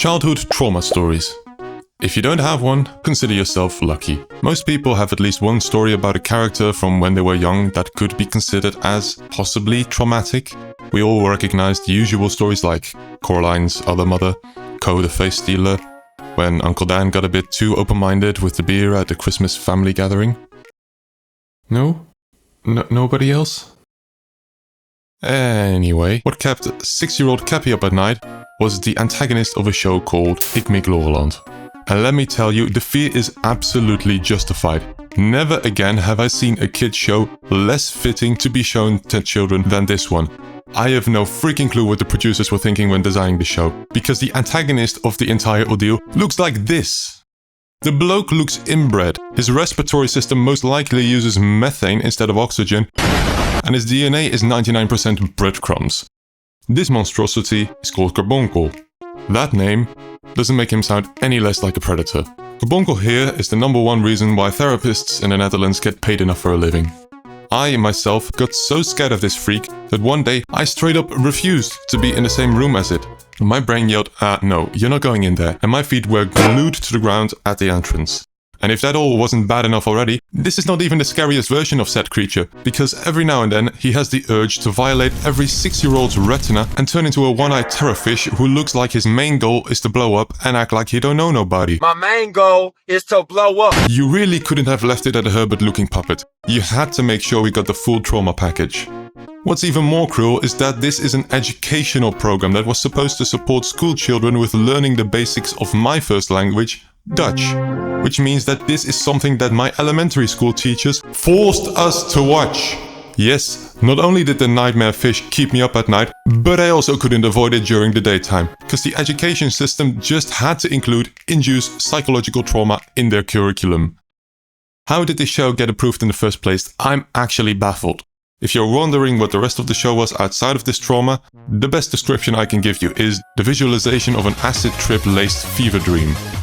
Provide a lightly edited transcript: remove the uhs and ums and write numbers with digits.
Childhood trauma stories. If you don't have one, consider yourself lucky. Most people have at least one story about a character from when they were young that could be considered as possibly traumatic. We all recognize the usual stories like Coraline's other mother, Co the face stealer, when Uncle Dan got a bit too open-minded with the beer at the Christmas family gathering. No? Nobody else? Anyway, what kept 6-year-old Cappy up at night was the antagonist of a show called Ik Mik Loreland. And let me tell you, the fear is absolutely justified. Never again have I seen a kids show less fitting to be shown to children than this one. I have no freaking clue what the producers were thinking when designing the show, because the antagonist of the entire ordeal looks like this. The bloke looks inbred, his respiratory system most likely uses methane instead of oxygen, and his DNA is 99% breadcrumbs. This monstrosity is called Carbonkel. That name doesn't make him sound any less like a predator. Carbonkel here is the #1 reason why therapists in the Netherlands get paid enough for a living. I myself got so scared of this freak that one day I straight up refused to be in the same room as it. My brain yelled, no, you're not going in there, and my feet were glued to the ground at the entrance. And if that all wasn't bad enough already, this is not even the scariest version of said creature, because every now and then he has the urge to violate every 6-year-old's retina and turn into a one-eyed terrorfish who looks like his main goal is to blow up and act like he don't know nobody. My main goal is to blow up. You really couldn't have left it at a Herbert-looking puppet. You had to make sure we got the full trauma package. What's even more cruel is that this is an educational program that was supposed to support school children with learning the basics of my first language, Dutch. Which means that this is something that my elementary school teachers forced us to watch. Yes, not only did the nightmare fish keep me up at night, but I also couldn't avoid it during the daytime, because the education system just had to include induced psychological trauma in their curriculum. How did this show get approved in the first place? I'm actually baffled. If you're wondering what the rest of the show was outside of this trauma, the best description I can give you is the visualization of an acid trip-laced fever dream.